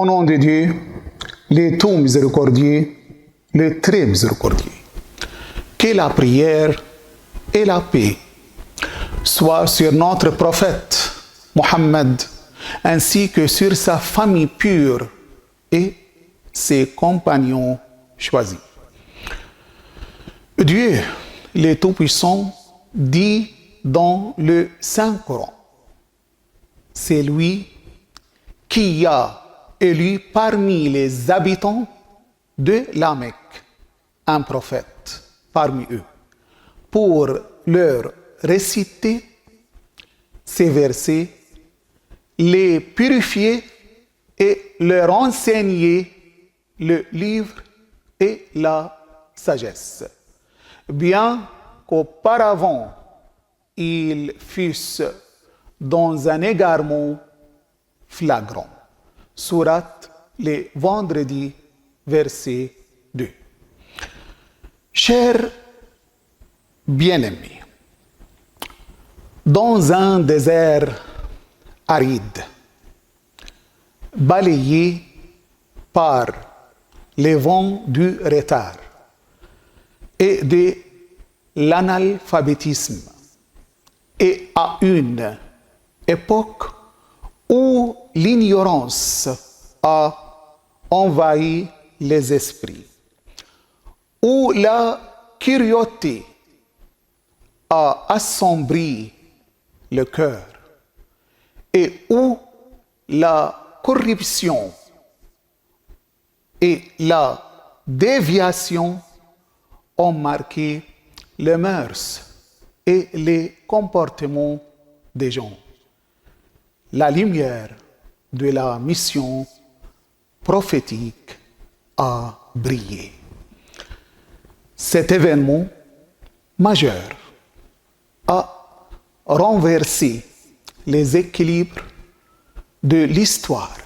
Au nom de Dieu, le tout miséricordieux, le très miséricordieux. Que la prière et la paix soient sur notre prophète Mohammed, ainsi que sur sa famille pure et ses compagnons choisis. Dieu, le Tout-Puissant, dit dans le Saint-Coran, c'est lui qui a élu parmi les habitants de la Mecque un prophète parmi eux pour leur réciter ces versets, les purifier et leur enseigner le livre et la sagesse. Bien qu'auparavant ils fussent dans un égarement flagrant. Sourate les vendredis, verset 2. Chers bien-aimés, dans un désert aride, balayé par les vents du retard et de l'analphabétisme, et à une époque où l'ignorance a envahi les esprits, où la curiosité a assombri le cœur et où la corruption et la déviation ont marqué les mœurs et les comportements des gens. La lumière de la mission prophétique a brillé. Cet événement majeur a renversé les équilibres de l'histoire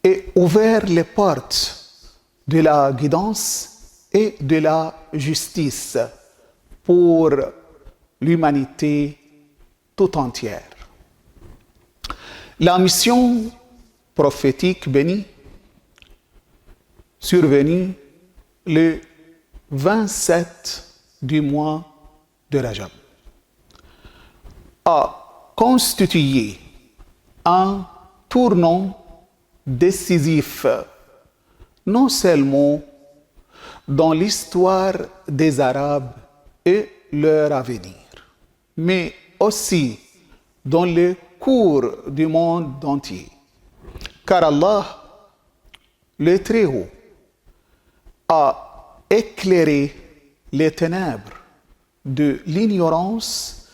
et ouvert les portes de la guidance et de la justice pour l'humanité tout entière. La mission prophétique bénie, survenue le 27 du mois de Rajab, a constitué un tournant décisif, non seulement dans l'histoire des Arabes et leur avenir, mais aussi dans le cours du monde entier. Car Allah, le Très-Haut, a éclairé les ténèbres de l'ignorance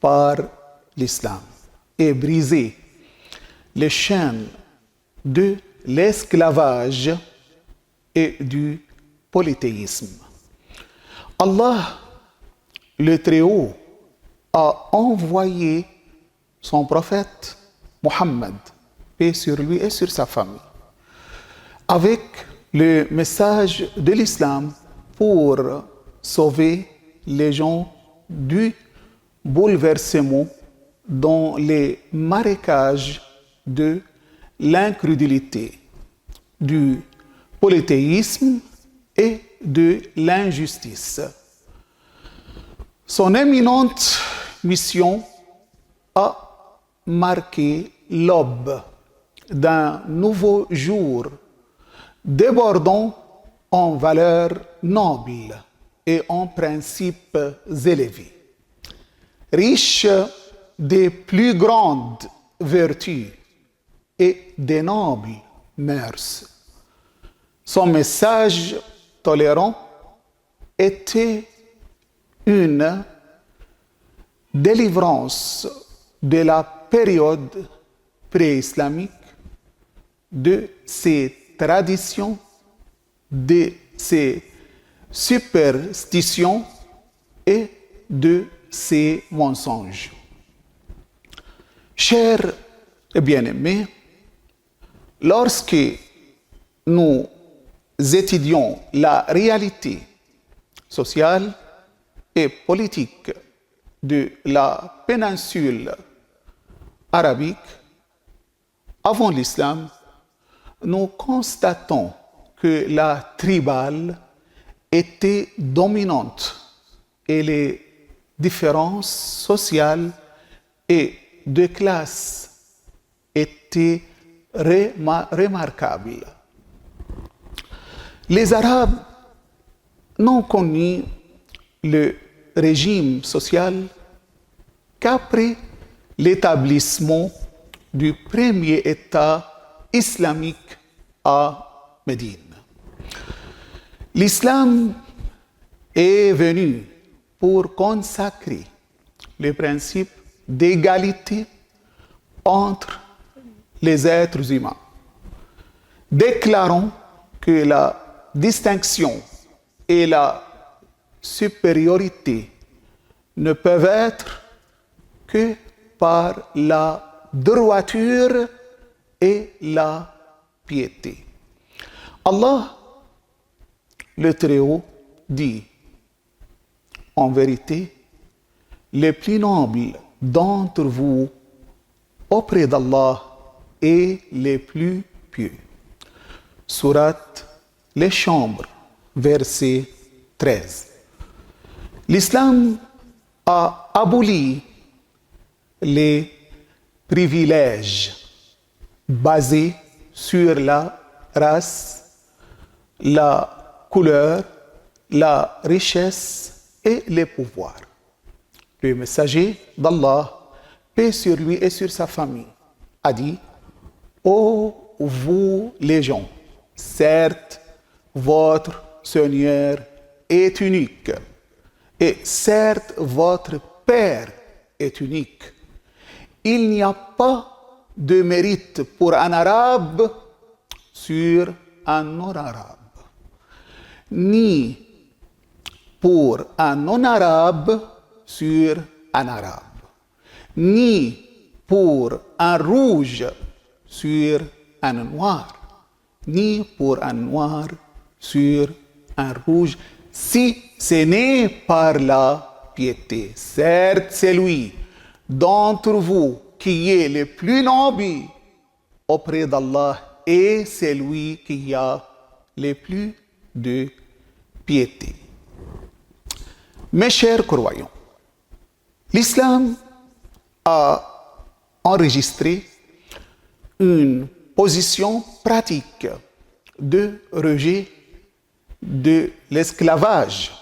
par l'islam et brisé les chaînes de l'esclavage et du polythéisme. Allah, le Très-Haut, a envoyé son prophète Mohammed, paix sur lui et sur sa famille, avec le message de l'islam pour sauver les gens du bouleversement dans les marécages de l'incrédulité, du polythéisme et de l'injustice. Son éminente mission a marqué l'aube d'un nouveau jour débordant en valeurs nobles et en principes élevés, riche des plus grandes vertus et des nobles mœurs. Son message tolérant était une délivrance de la période pré-islamique, de ses traditions, de ses superstitions et de ses mensonges. Chers et bien-aimés, lorsque nous étudions la réalité sociale et politique de la péninsule arabique avant l'islam, nous constatons que la tribale était dominante et les différences sociales et de classe étaient remarquables. Les Arabes n'ont connu le régime social qu'après l'établissement du premier État islamique à Médine. L'islam est venu pour consacrer le principe d'égalité entre les êtres humains, déclarant que la distinction et la supériorité ne peuvent être que par la droiture et la piété. Allah, le Très-Haut, dit: en vérité, les plus nobles d'entre vous auprès d'Allah et les plus pieux. Sourate Les Chambres, verset 13. L'islam a aboli les privilèges basés sur la race, la couleur, la richesse et les pouvoirs. Le messager d'Allah, paix sur lui et sur sa famille, a dit: ô vous les gens, certes, votre Seigneur est unique, et certes, votre Père est unique. Il n'y a pas de mérite pour un arabe sur un non-arabe, ni pour un non-arabe sur un arabe, ni pour un rouge sur un noir, ni pour un noir sur un rouge, si ce n'est par la piété. Certes, c'est lui d'entre vous qui est le plus noble auprès d'Allah, et c'est lui qui a le plus de piété. Mes chers croyants, l'islam a enregistré une position pratique de rejet de l'esclavage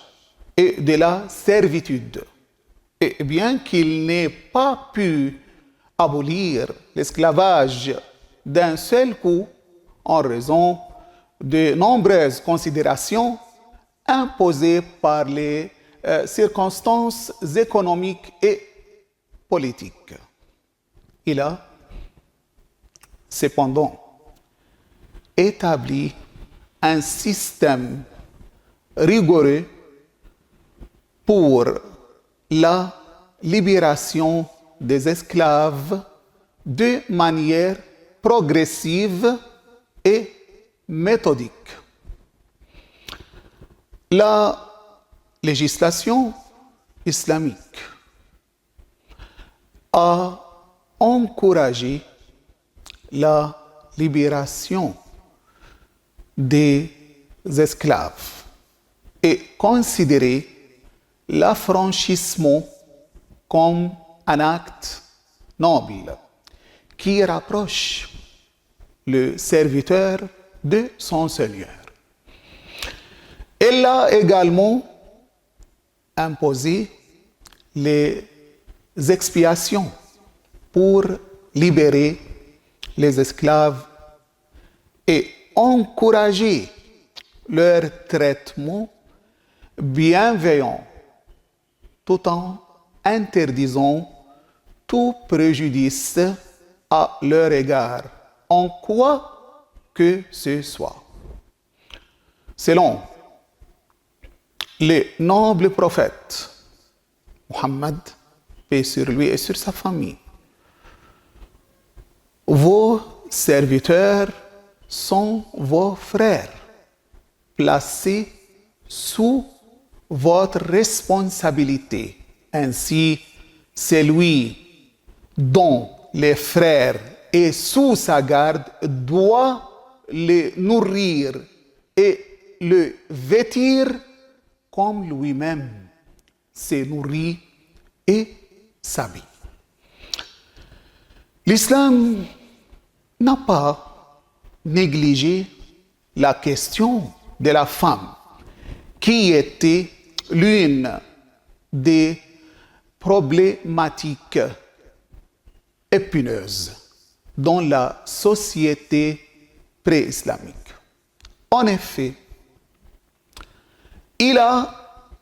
et de la servitude. Et bien qu'il n'ait pas pu abolir l'esclavage d'un seul coup en raison de nombreuses considérations imposées par les circonstances économiques et politiques, il a cependant établi un système rigoureux pour la libération des esclaves de manière progressive et méthodique. La législation islamique a encouragé la libération des esclaves et considéré l'affranchissement comme un acte noble qui rapproche le serviteur de son Seigneur. Elle a également imposé les expiations pour libérer les esclaves et encourager leur traitement bienveillant, tout en interdisant tout préjudice à leur égard, en quoi que ce soit. Selon les nobles prophètes, Muhammad, paix sur lui et sur sa famille, vos serviteurs sont vos frères, placés sous votre responsabilité. Ainsi, celui dont les frères est sous sa garde doit le nourrir et le vêtir comme lui-même s'est nourri et s'habille. L'islam n'a pas négligé la question de la femme, qui était l'une des problématiques épineuses dans la société pré-islamique. En effet, il a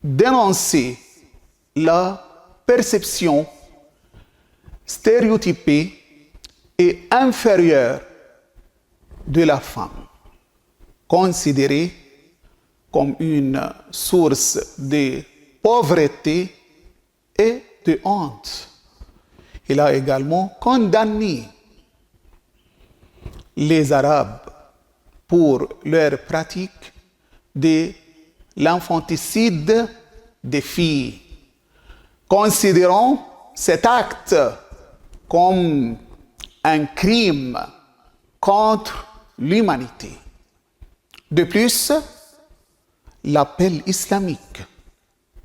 dénoncé la perception stéréotypée et inférieure de la femme, considérée comme une source de pauvreté et de honte. Il a également condamné les Arabes pour leur pratique de l'infanticide des filles, considérant cet acte comme un crime contre l'humanité. De plus, l'appel islamique,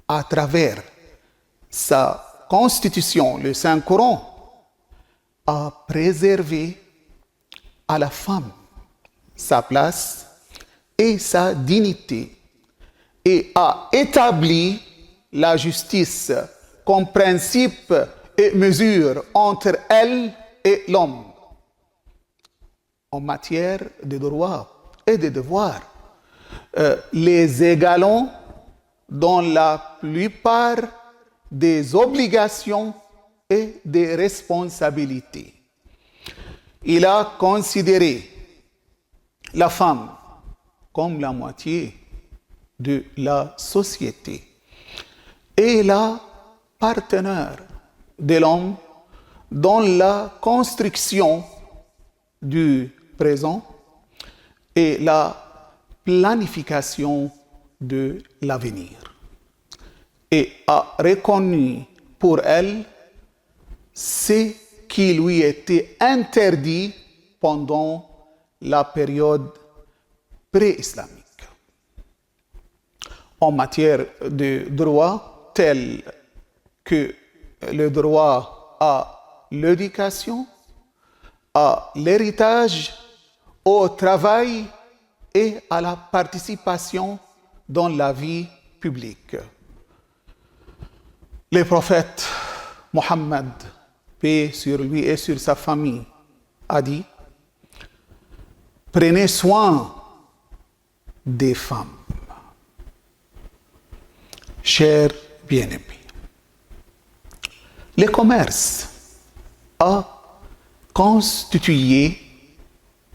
à travers sa constitution, le Saint-Coran, a préservé à la femme sa place et sa dignité et a établi la justice comme principe et mesure entre elle et l'homme en matière de droits et de devoirs, les égalant dans la plupart des obligations et des responsabilités. Il a considéré la femme comme la moitié de la société et la partenaire de l'homme dans la construction du présent et la planification de l'avenir, et a reconnu pour elle ce qui lui était interdit pendant la période pré-islamique. En matière de droit tels que le droit à l'éducation, à l'héritage, au travail et à la participation dans la vie publique. Le prophète Mohammed, paix sur lui et sur sa famille, a dit: prenez soin des femmes. Chers bien-aimés, le commerce a constitué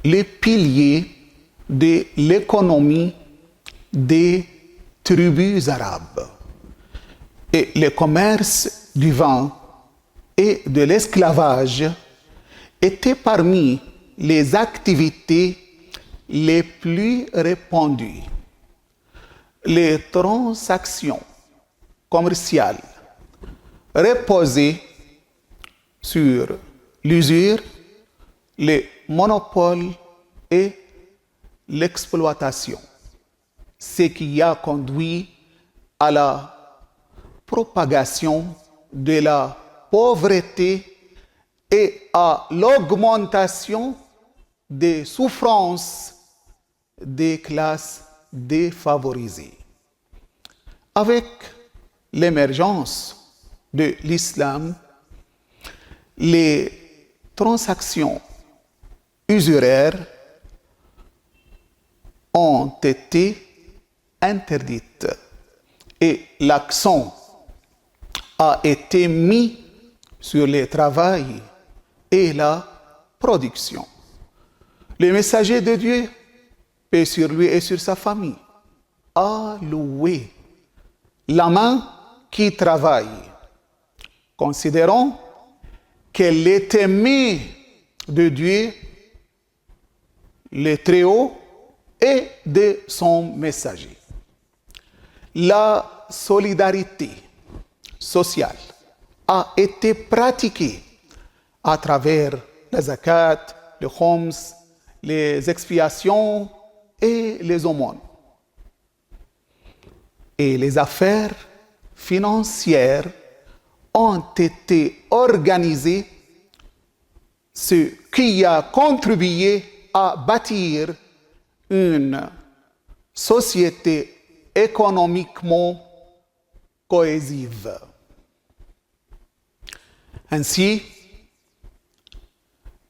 les piliers de l'économie des tribus arabes. Et le commerce du vin et de l'esclavage était parmi les activités les plus répandues. Les transactions commerciales reposaient sur l'usure, le monopole et l'exploitation, ce qui a conduit à la propagation de la pauvreté et à l'augmentation des souffrances des classes défavorisées. Avec l'émergence de l'islam, les transactions usuraires ont été interdites et l'accent a été mis sur le travail et la production. Le messager de Dieu, paix sur lui et sur sa famille, a loué la main qui travaille, considérant qu'elle est aimée de Dieu, le Très-Haut, et de son messager. La solidarité sociale a été pratiquée à travers la zakat, le khums les expiations et les aumônes. Et les affaires financières ont été organisées, ce qui a contribué à bâtir une société économiquement cohésive. Ainsi,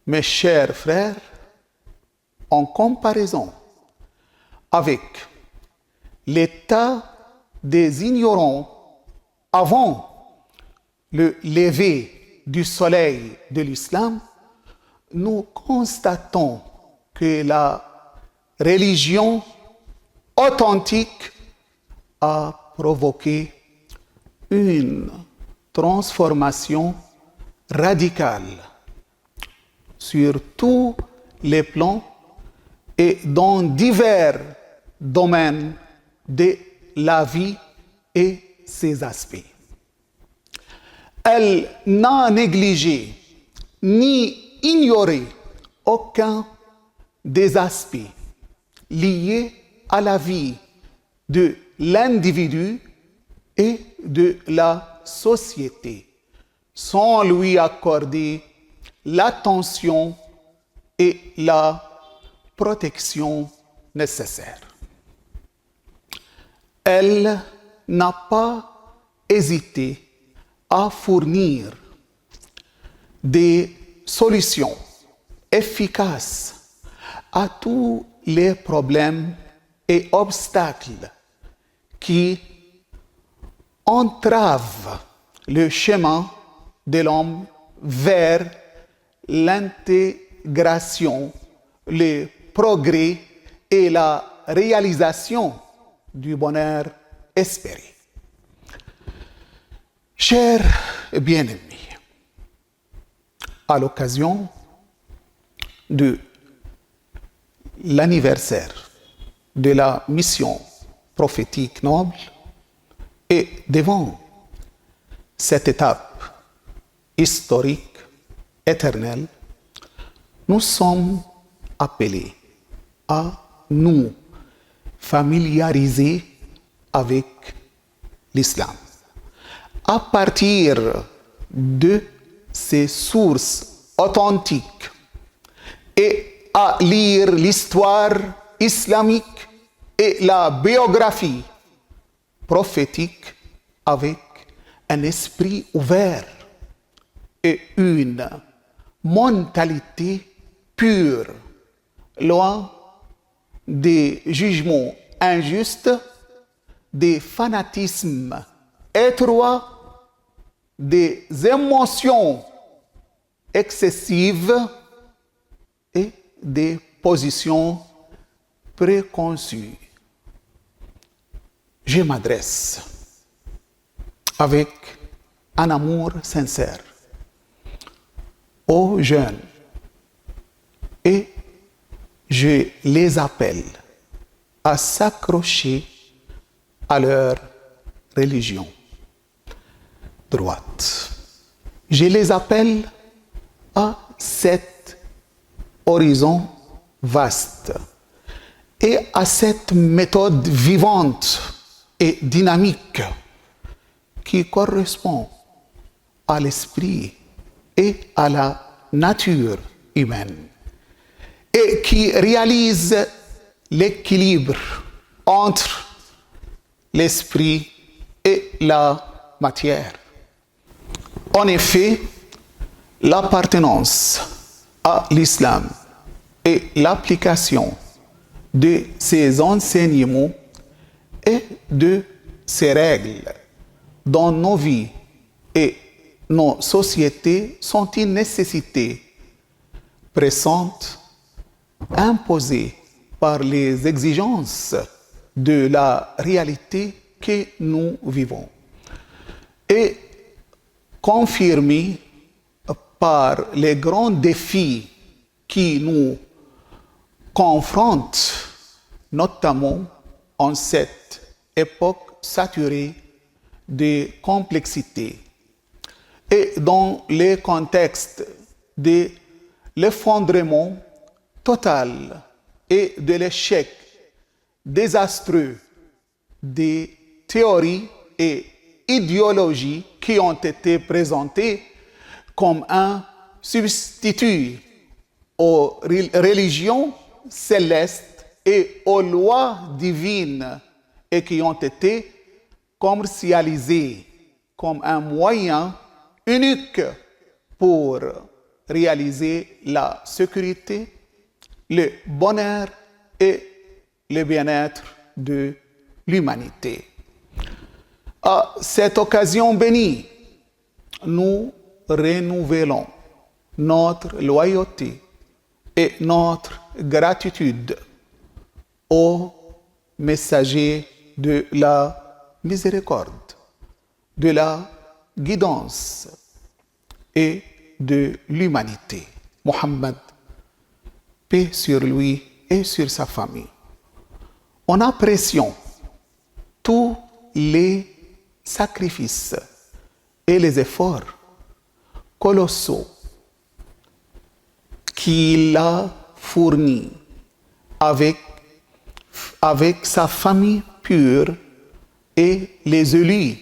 mes chers frères, en comparaison avec l'état des ignorants avant le lever du soleil de l'islam, nous constatons que la religion authentique a provoqué une transformation radicale sur tous les plans et dans divers domaines de la vie et ses aspects. Elle n'a négligé ni ignoré aucun des aspects liés à la vie de l'individu et de la société, sans lui accorder l'attention et la protection nécessaires. Elle n'a pas hésité à fournir des solutions efficaces à tous les problèmes et obstacles qui entravent le chemin de l'homme vers l'intégration, le progrès et la réalisation du bonheur espéré. Chers bien-aimés, à l'occasion de l'anniversaire de la mission prophétique noble et devant cette étape historique, éternelle, nous sommes appelés à nous familiariser avec l'islam. À partir de ces sources authentiques et à lire l'histoire islamique et la biographie prophétique avec un esprit ouvert et une mentalité pure, loin des jugements injustes, des fanatismes étroits, des émotions excessives et des positions préconçues. Je m'adresse avec un amour sincère aux jeunes et je les appelle à s'accrocher à leur religion droite. Je les appelle à cet horizon vaste et à cette méthode vivante et dynamique qui correspond à l'esprit et à la nature humaine et qui réalise l'équilibre entre l'esprit et la matière. En effet, l'appartenance à l'islam et l'application de ses enseignements et de ses règles dans nos vies et nos sociétés sont une nécessité pressante imposée par les exigences de la réalité que nous vivons et confirmée par les grands défis qui nous confrontent, notamment en cette époque saturée de complexité et dans le contexte de l'effondrement total et de l'échec désastreux des théories et idéologies qui ont été présentées comme un substitut aux religions célestes et aux lois divines et qui ont été commercialisées comme un moyen unique pour réaliser la sécurité, le bonheur et le bien-être de l'humanité. À cette occasion bénie, nous renouvelons notre loyauté et notre gratitude au messager de la miséricorde, de la guidance et de l'humanité, Mohammed, paix sur lui et sur sa famille. En appréciant tous les sacrifices et les efforts colossaux qu'il a fournis avec sa famille pure et les élus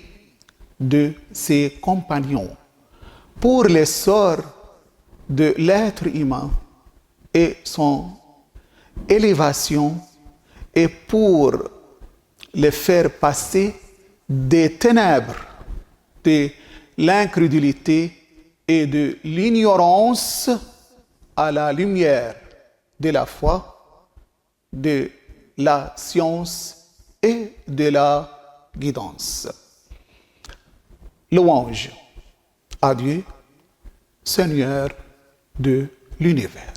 de ses compagnons pour l'essor de l'être humain et son élévation et pour le faire passer des ténèbres, de l'incrédulité et de l'ignorance à la lumière de la foi, de la science et de la guidance. Louange à Dieu, Seigneur de l'univers.